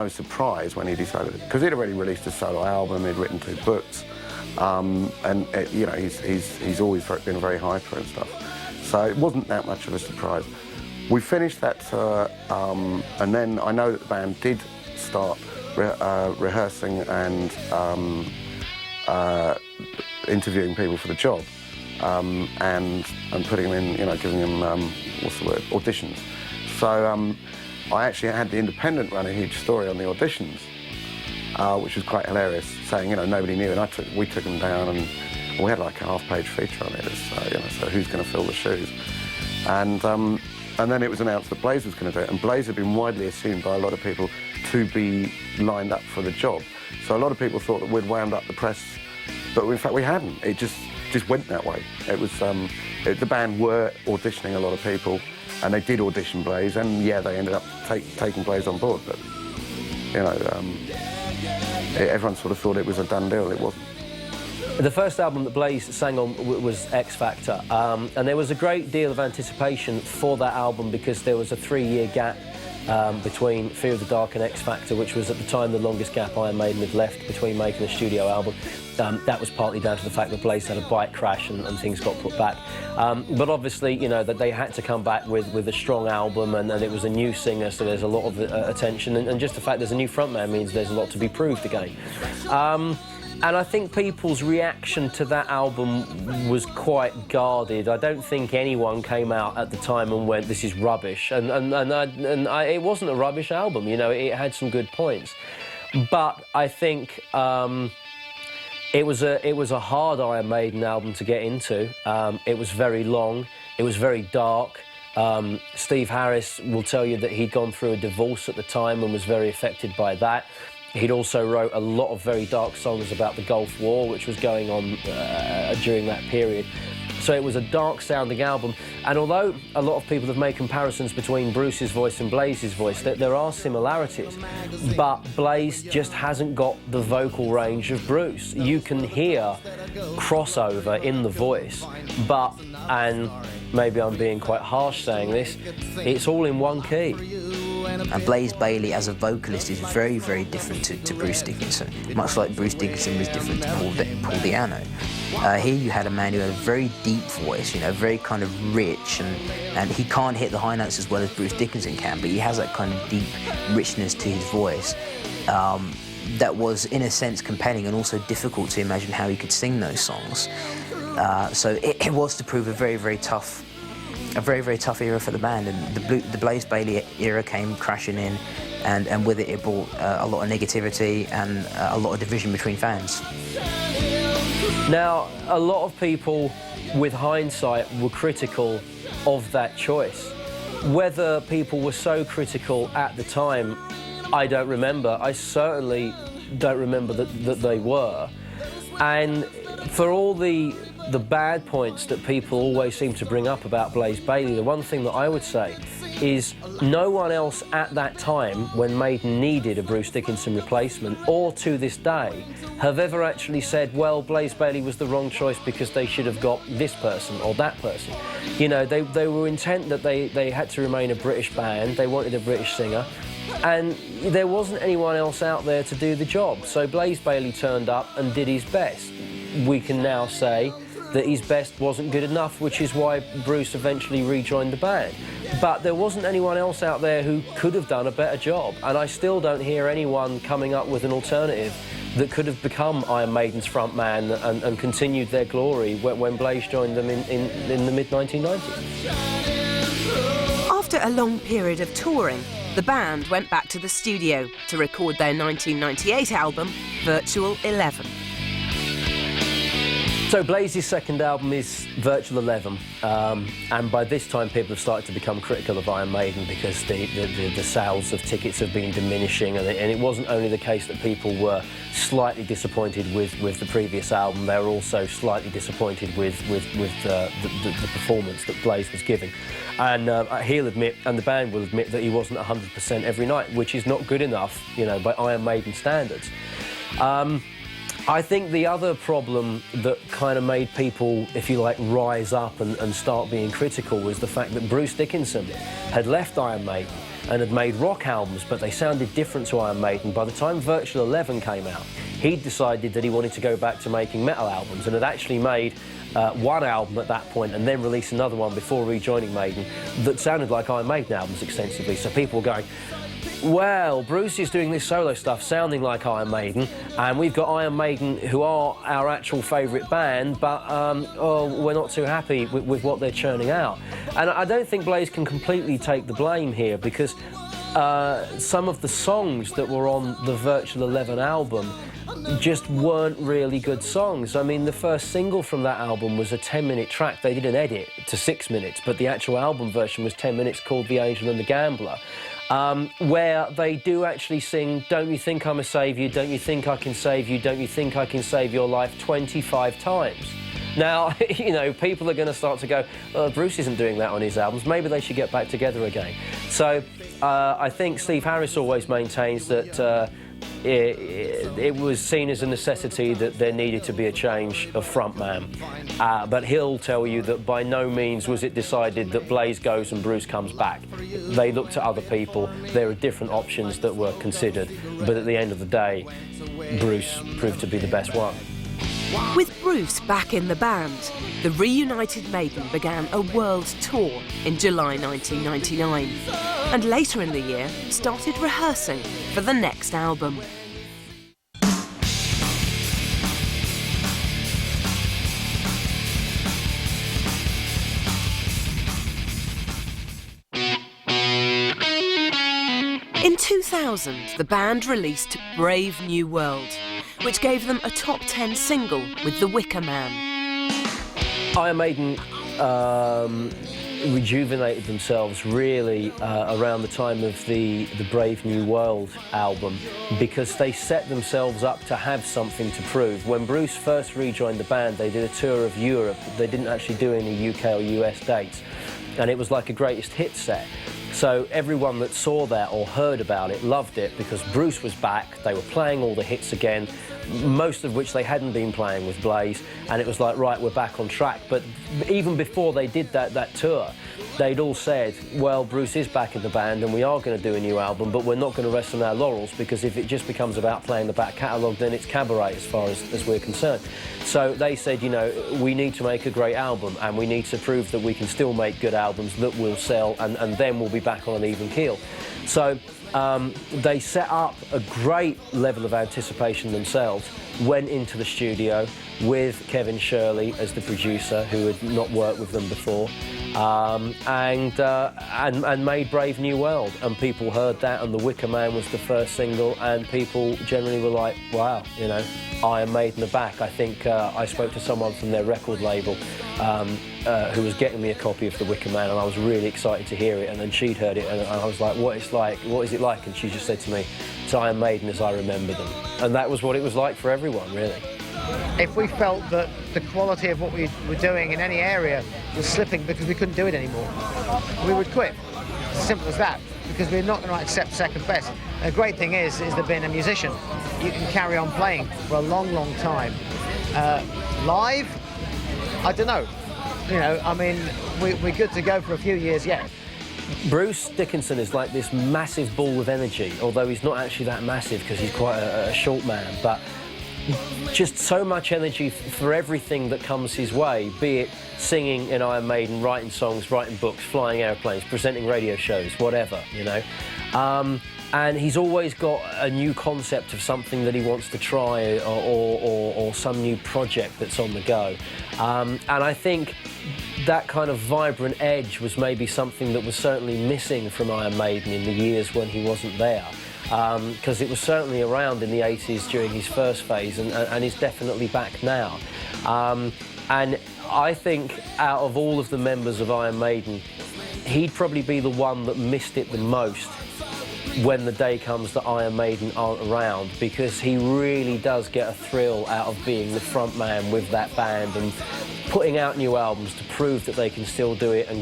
I was surprised when he decided, because he'd already released a solo album, he'd written 2 books, you know, he's always been very hyper and stuff. So it wasn't that much of a surprise. We finished that tour, and then I know that the band did start rehearsing and interviewing people for the job, and putting them in, you know, giving them, what's the word, auditions. So I actually had The Independent run a huge story on the auditions, which was quite hilarious, saying, you know, nobody knew, and we took them down, and we had like a half-page feature on it, you know, so who's going to fill the shoes? And then it was announced that Blaze was going to do it, and Blaze had been widely assumed by a lot of people to be lined up for the job. So a lot of people thought that we'd wound up the press, but in fact we hadn't. It just went that way. It was, the band were auditioning a lot of people, and they did audition Blaze, and yeah, they ended up taking Blaze on board, but, you know, everyone sort of thought it was a done deal. It wasn't. The first album that Blaze sang on was X Factor, and there was a great deal of anticipation for that album because there was a 3-year gap between Fear of the Dark and X Factor, which was at the time the longest gap Iron Maiden had left between making a studio album. That was partly down to the fact that Blaze had a bike crash and things got put back. But obviously, you know, that they had to come back with a strong album, and it was a new singer, so there's a lot of attention. And just the fact there's a new frontman means there's a lot to be proved again. And I think people's reaction to that album was quite guarded. I don't think anyone came out at the time and went, "This is rubbish." And it wasn't a rubbish album. You know, it had some good points. But I think it was a hard Iron Maiden album to get into. It was very long. It was very dark. Steve Harris will tell you that he'd gone through a divorce at the time and was very affected by that. He'd also wrote a lot of very dark songs about the Gulf War, which was going on during that period. So it was a dark-sounding album, and although a lot of people have made comparisons between Bruce's voice and Blaze's voice, there are similarities, but Blaze just hasn't got the vocal range of Bruce. You can hear crossover in the voice, but, and maybe I'm being quite harsh saying this, it's all in one key. And Blaze Bayley as a vocalist is very, very different to Bruce Dickinson, much like Bruce Dickinson was different to Paul Di'Anno. Here you had a man who had a very deep voice, you know, very kind of rich, and he can't hit the high notes as well as Bruce Dickinson can, but he has that kind of deep richness to his voice that was, in a sense, compelling and also difficult to imagine how he could sing those songs. So it was to prove a very, very tough era for the band, and the Blaze Bayley era came crashing in, and with it brought a lot of negativity and a lot of division between fans. Now, a lot of people, with hindsight, were critical of that choice. Whether people were so critical at the time, I don't remember. I certainly don't remember that they were. And for all the bad points that people always seem to bring up about Blaze Bayley, the one thing that I would say is no one else at that time, when Maiden needed a Bruce Dickinson replacement, or to this day, have ever actually said, well, Blaze Bayley was the wrong choice because they should have got this person or that person. You know, they were intent that they had to remain a British band, they wanted a British singer, and there wasn't anyone else out there to do the job. So Blaze Bayley turned up and did his best. We can now say that his best wasn't good enough, which is why Bruce eventually rejoined the band. But there wasn't anyone else out there who could have done a better job, and I still don't hear anyone coming up with an alternative that could have become Iron Maiden's frontman and continued their glory when Blaze joined them in the mid-1990s. After a long period of touring, the band went back to the studio to record their 1998 album, Virtual 11. So Blaze's second album is Virtual 11, and by this time people have started to become critical of Iron Maiden because the sales of tickets have been diminishing, and it wasn't only the case that people were slightly disappointed with the previous album, they were also slightly disappointed with the performance that Blaze was giving. And he'll admit, and the band will admit, that he wasn't 100% every night, which is not good enough, you know, by Iron Maiden standards. I think the other problem that kind of made people, if you like, rise up and start being critical was the fact that Bruce Dickinson had left Iron Maiden and had made rock albums, but they sounded different to Iron Maiden. By the time Virtual 11 came out, he'd decided that he wanted to go back to making metal albums, and had actually made one album at that point and then released another one before rejoining Maiden that sounded like Iron Maiden albums extensively. So people were going, well, Bruce is doing this solo stuff sounding like Iron Maiden, and we've got Iron Maiden, who are our actual favourite band, but we're not too happy with what they're churning out. And I don't think Blaze can completely take the blame here, because some of the songs that were on the Virtual 11 album just weren't really good songs. I mean, the first single from that album was a 10-minute track. They did an edit to 6 minutes, but the actual album version was 10 minutes, called The Angel and the Gambler, where they do actually sing, "Don't you think I'm a saviour, don't you think I can save you, don't you think I can save your life," 25 times. Now, you know, people are going to start to go, oh, Bruce isn't doing that on his albums, maybe they should get back together again. So I think Steve Harris always maintains that it was seen as a necessity that there needed to be a change of frontman. But he'll tell you that by no means was it decided that Blaze goes and Bruce comes back. They looked at other people, there are different options that were considered, but at the end of the day, Bruce proved to be the best one. With Bruce back in the band, the reunited Maiden began a world tour in July 1999, and later in the year started rehearsing for the next album. In 2000, the band released Brave New World, which gave them a top 10 single with The Wicker Man. Iron Maiden rejuvenated themselves really around the time of the Brave New World album, because they set themselves up to have something to prove. When Bruce first rejoined the band, they did a tour of Europe. They didn't actually do any UK or US dates, and it was like a greatest hits set. So everyone that saw that or heard about it loved it, because Bruce was back, they were playing all the hits again, most of which they hadn't been playing with Blaze, and it was like, right, we're back on track. But even before they did that tour, they'd all said, well, Bruce is back in the band and we are going to do a new album, but we're not going to rest on our laurels, because if it just becomes about playing the back catalogue, then it's cabaret as far as we're concerned. So they said, you know, we need to make a great album, and we need to prove that we can still make good albums that will sell, and then we'll be back on an even keel. So they set up a great level of anticipation themselves, went into the studio with Kevin Shirley as the producer, who had not worked with them before, and made Brave New World, and people heard that, and The Wicker Man was the first single, and people generally were like, wow, you know, Iron Maiden are back. I think I spoke to someone from their record label who was getting me a copy of The Wicker Man, and I was really excited to hear it, and then she'd heard it, and I was like, what is it like? And she just said to me, it's Iron Maiden as I remember them. And that was what it was like for everyone, really. If we felt that the quality of what we were doing in any area was slipping because we couldn't do it anymore, we would quit. It's as simple as that, because we're not going to accept second best. The great thing is that being a musician, you can carry on playing for a long, long time. Live, I don't know. You know, I mean, we're good to go for a few years yet. Bruce Dickinson is like this massive ball of energy, although he's not actually that massive because he's quite a short man, but just so much energy for everything that comes his way, be it singing in Iron Maiden, writing songs, writing books, flying airplanes, presenting radio shows, whatever, you know. And he's always got a new concept of something that he wants to try, or some new project that's on the go. And I think that kind of vibrant edge was maybe something that was certainly missing from Iron Maiden in the years when he wasn't there. Because it was certainly around in the 80s during his first phase, and is definitely back now. And I think out of all of the members of Iron Maiden, he'd probably be the one that missed it the most when the day comes that Iron Maiden aren't around, because he really does get a thrill out of being the front man with that band and putting out new albums to prove that they can still do it and